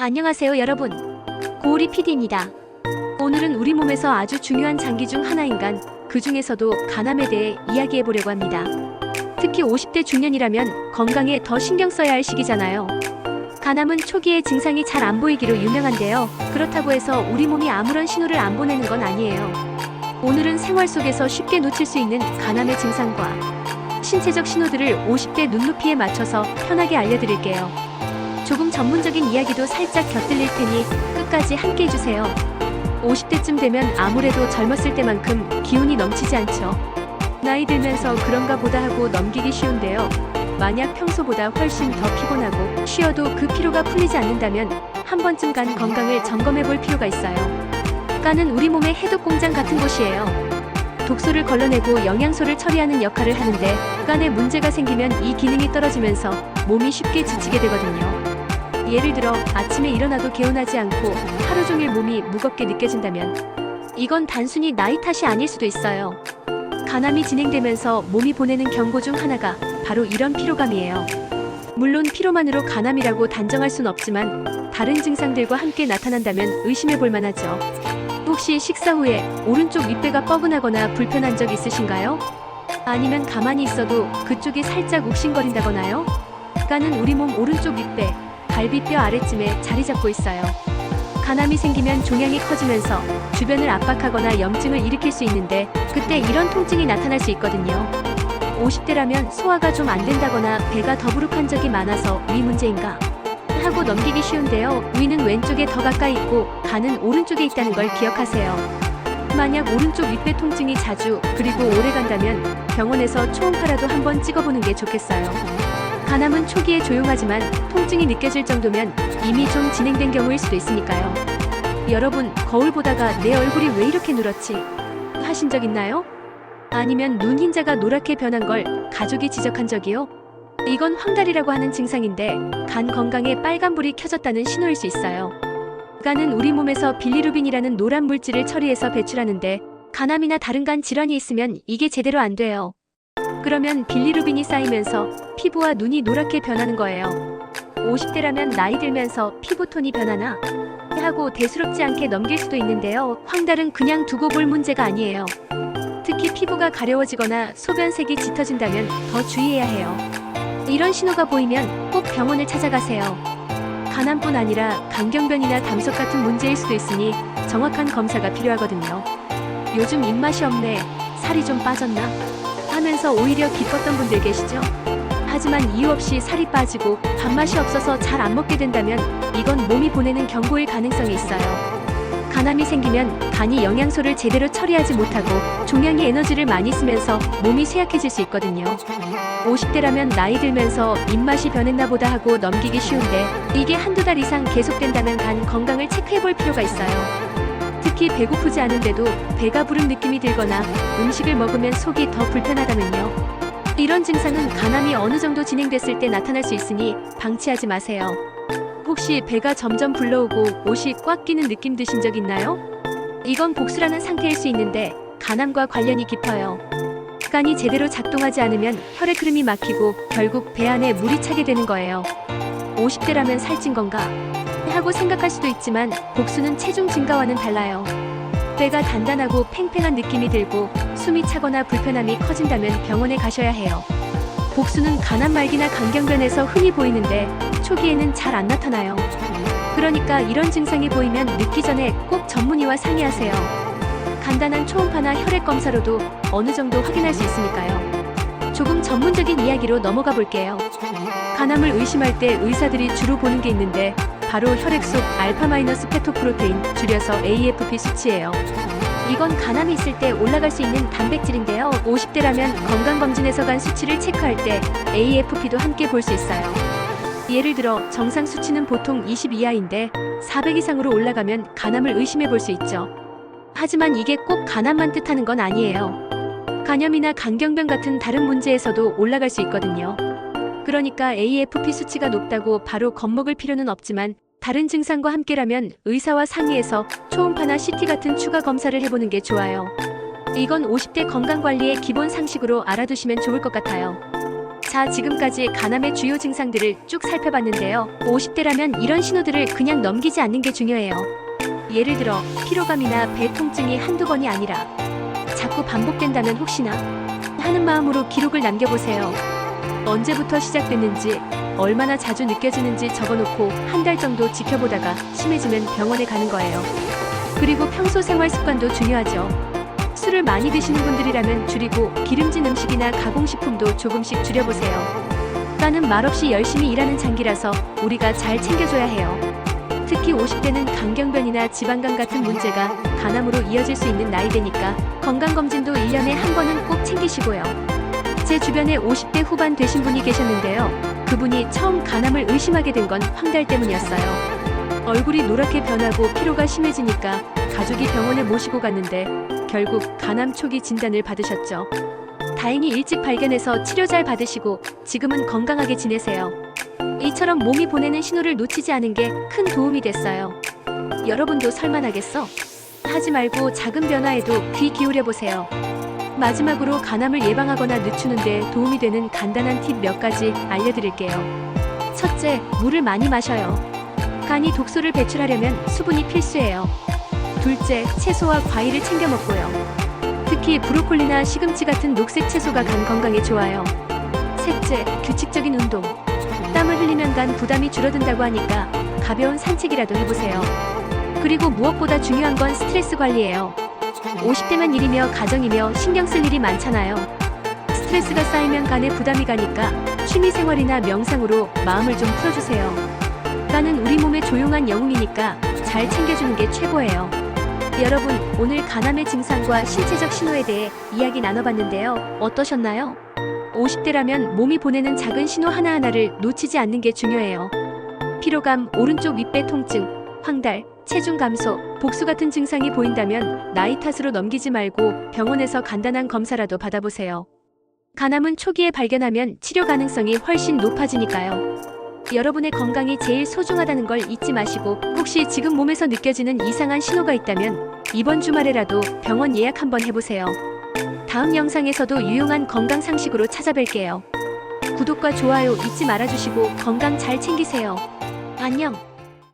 안녕하세요 여러분. 고우리 PD입니다. 오늘은 우리 몸에서 아주 중요한 장기 중 하나인 간, 그 중에서도 간암에 대해 이야기해 보려고 합니다. 특히 50대 중년이라면 건강에 더 신경 써야 할 시기잖아요. 간암은 초기에 증상이 잘 안 보이기로 유명한데요. 그렇다고 해서 우리 몸이 아무런 신호를 안 보내는 건 아니에요. 오늘은 생활 속에서 쉽게 놓칠 수 있는 간암의 증상과 신체적 신호들을 50대 눈높이에 맞춰서 편하게 알려드릴게요. 조금 전문적인 이야기도 살짝 곁들일 테니 끝까지 함께 해주세요. 50대쯤 되면 아무래도 젊었을 때만큼 기운이 넘치지 않죠. 나이 들면서 그런가 보다 하고 넘기기 쉬운데요. 만약 평소보다 훨씬 더 피곤하고 쉬어도 그 피로가 풀리지 않는다면 한 번쯤 간 건강을 점검해 볼 필요가 있어요. 간은 우리 몸의 해독 공장 같은 곳이에요. 독소를 걸러내고 영양소를 처리하는 역할을 하는데, 간에 문제가 생기면 이 기능이 떨어지면서 몸이 쉽게 지치게 되거든요. 예를 들어 아침에 일어나도 개운하지 않고 하루 종일 몸이 무겁게 느껴진다면 이건 단순히 나이 탓이 아닐 수도 있어요. 간암이 진행되면서 몸이 보내는 경고 중 하나가 바로 이런 피로감이에요. 물론 피로만으로 간암이라고 단정할 순 없지만 다른 증상들과 함께 나타난다면 의심해 볼 만하죠. 혹시 식사 후에 오른쪽 윗배가 뻐근하거나 불편한 적 있으신가요? 아니면 가만히 있어도 그쪽이 살짝 욱신거린다거나요? 간은 우리 몸 오른쪽 윗배, 갈비뼈 아래쯤에 자리 잡고 있어요. 간암이 생기면 종양이 커지면서 주변을 압박하거나 염증을 일으킬 수 있는데, 그때 이런 통증이 나타날 수 있거든요. 50대라면 소화가 좀 안 된다거나 배가 더부룩한 적이 많아서 위 문제인가 하고 넘기기 쉬운데요. 위는 왼쪽에 더 가까이 있고 간은 오른쪽에 있다는 걸 기억하세요. 만약 오른쪽 윗배 통증이 자주 그리고 오래 간다면 병원에서 초음파라도 한번 찍어보는 게 좋겠어요. 간암은 초기에 조용하지만 통증이 느껴질 정도면 이미 좀 진행된 경우일 수도 있으니까요. 여러분, 거울 보다가 내 얼굴이 왜 이렇게 누렇지? 하신 적 있나요? 아니면 눈 흰자가 노랗게 변한 걸 가족이 지적한 적이요? 이건 황달이라고 하는 증상인데 간 건강에 빨간불이 켜졌다는 신호일 수 있어요. 간은 우리 몸에서 빌리루빈이라는 노란 물질을 처리해서 배출하는데, 간암이나 다른 간 질환이 있으면 이게 제대로 안 돼요. 그러면 빌리루빈이 쌓이면서 피부와 눈이 노랗게 변하는 거예요. 50대라면 나이 들면서 피부톤이 변하나 하고 대수롭지 않게 넘길 수도 있는데요. 황달은 그냥 두고 볼 문제가 아니에요. 특히 피부가 가려워지거나 소변색이 짙어진다면 더 주의해야 해요. 이런 신호가 보이면 꼭 병원을 찾아가세요. 간암뿐 아니라 간경변이나 담석 같은 문제일 수도 있으니 정확한 검사가 필요하거든요. 요즘 입맛이 없네, 살이 좀 빠졌나? 하면서 오히려 기뻤던 분들 계시죠? 하지만 이유 없이 살이 빠지고 밥맛이 없어서 잘 안 먹게 된다면 이건 몸이 보내는 경고일 가능성이 있어요. 간암이 생기면 간이 영양소를 제대로 처리하지 못하고 종양이 에너지를 많이 쓰면서 몸이 쇠약해질 수 있거든요. 50대라면 나이 들면서 입맛이 변했나 보다 하고 넘기기 쉬운데, 이게 한두 달 이상 계속된다면 간 건강을 체크해 볼 필요가 있어요. 특히 배고프지 않은데도 배가 부른 느낌이 들거나 음식을 먹으면 속이 더 불편하다면요. 이런 증상은 간암이 어느 정도 진행됐을 때 나타날 수 있으니 방치하지 마세요. 혹시 배가 점점 불러오고 옷이 꽉 끼는 느낌 드신 적 있나요? 이건 복수라는 상태일 수 있는데 간암과 관련이 깊어요. 간이 제대로 작동하지 않으면 혈액 흐름이 막히고 결국 배 안에 물이 차게 되는 거예요. 50대라면 살찐 건가? 하고 생각할 수도 있지만 복수는 체중 증가와는 달라요. 배가 단단하고 팽팽한 느낌이 들고 숨이 차거나 불편함이 커진다면 병원에 가셔야 해요. 복수는 간암 말기나 간경변에서 흔히 보이는데 초기에는 잘 안 나타나요. 그러니까 이런 증상이 보이면 늦기 전에 꼭 전문의와 상의하세요. 간단한 초음파나 혈액 검사로도 어느 정도 확인할 수 있으니까요. 조금 전문적인 이야기로 넘어가 볼게요. 간암을 의심할 때 의사들이 주로 보는 게 있는데 바로 혈액 속 알파-페토프로테인, 줄여서 AFP 수치예요. 이건 간암이 있을 때 올라갈 수 있는 단백질인데요. 50대라면 건강검진에서 간 수치를 체크할 때 AFP도 함께 볼 수 있어요. 예를 들어 정상 수치는 보통 20 이하인데 400 이상으로 올라가면 간암을 의심해 볼 수 있죠. 하지만 이게 꼭 간암만 뜻하는 건 아니에요. 간염이나 간경변 같은 다른 문제에서도 올라갈 수 있거든요. 그러니까 AFP 수치가 높다고 바로 겁먹을 필요는 없지만 다른 증상과 함께라면 의사와 상의해서 초음파나 CT 같은 추가 검사를 해보는 게 좋아요. 이건 50대 건강관리의 기본 상식으로 알아두시면 좋을 것 같아요. 자, 지금까지 간암의 주요 증상들을 쭉 살펴봤는데요. 50대라면 이런 신호들을 그냥 넘기지 않는 게 중요해요. 예를 들어 피로감이나 배 통증이 한두 번이 아니라 자꾸 반복된다면 혹시나 하는 마음으로 기록을 남겨보세요. 언제부터 시작됐는지, 얼마나 자주 느껴지는지 적어놓고 한 달 정도 지켜보다가 심해지면 병원에 가는 거예요. 그리고 평소 생활 습관도 중요하죠. 술을 많이 드시는 분들이라면 줄이고 기름진 음식이나 가공식품도 조금씩 줄여보세요. 나는 말없이 열심히 일하는 장기라서 우리가 잘 챙겨줘야 해요. 특히 50대는 강경변이나 지방간 같은 문제가 간암으로 이어질 수 있는 나이대니까 건강검진도 1년에 한 번은 꼭 챙기시고요. 제 주변에 50대 후반 되신 분이 계셨는데요. 그분이 처음 간암을 의심하게 된 건 황달 때문이었어요. 얼굴이 노랗게 변하고 피로가 심해지니까 가족이 병원에 모시고 갔는데 결국 간암 초기 진단을 받으셨죠. 다행히 일찍 발견해서 치료 잘 받으시고 지금은 건강하게 지내세요. 이처럼 몸이 보내는 신호를 놓치지 않은 게 큰 도움이 됐어요. 여러분도 설만하겠어? 하지 말고 작은 변화에도 귀 기울여보세요. 마지막으로 간암을 예방하거나 늦추는데 도움이 되는 간단한 팁 몇 가지 알려드릴게요. 첫째, 물을 많이 마셔요. 간이 독소를 배출하려면 수분이 필수예요. 둘째, 채소와 과일을 챙겨 먹고요. 특히 브로콜리나 시금치 같은 녹색 채소가 간 건강에 좋아요. 셋째, 규칙적인 운동. 땀을 흘리면 간 부담이 줄어든다고 하니까 가벼운 산책이라도 해보세요. 그리고 무엇보다 중요한 건 스트레스 관리예요. 50대면 일이며 가정이며 신경 쓸 일이 많잖아요. 스트레스가 쌓이면 간에 부담이 가니까 취미생활이나 명상으로 마음을 좀 풀어주세요. 간은 우리 몸의 조용한 영웅이니까 잘 챙겨주는 게 최고예요. 여러분, 오늘 간암의 증상과 신체적 신호에 대해 이야기 나눠봤는데요. 어떠셨나요? 50대라면 몸이 보내는 작은 신호 하나하나를 놓치지 않는 게 중요해요. 피로감, 오른쪽 윗배 통증, 황달, 체중 감소, 복수 같은 증상이 보인다면 나이 탓으로 넘기지 말고 병원에서 간단한 검사라도 받아보세요. 간암은 초기에 발견하면 치료 가능성이 훨씬 높아지니까요. 여러분의 건강이 제일 소중하다는 걸 잊지 마시고 혹시 지금 몸에서 느껴지는 이상한 신호가 있다면 이번 주말에라도 병원 예약 한번 해보세요. 다음 영상에서도 유용한 건강 상식으로 찾아뵐게요. 구독과 좋아요 잊지 말아주시고 건강 잘 챙기세요. 안녕.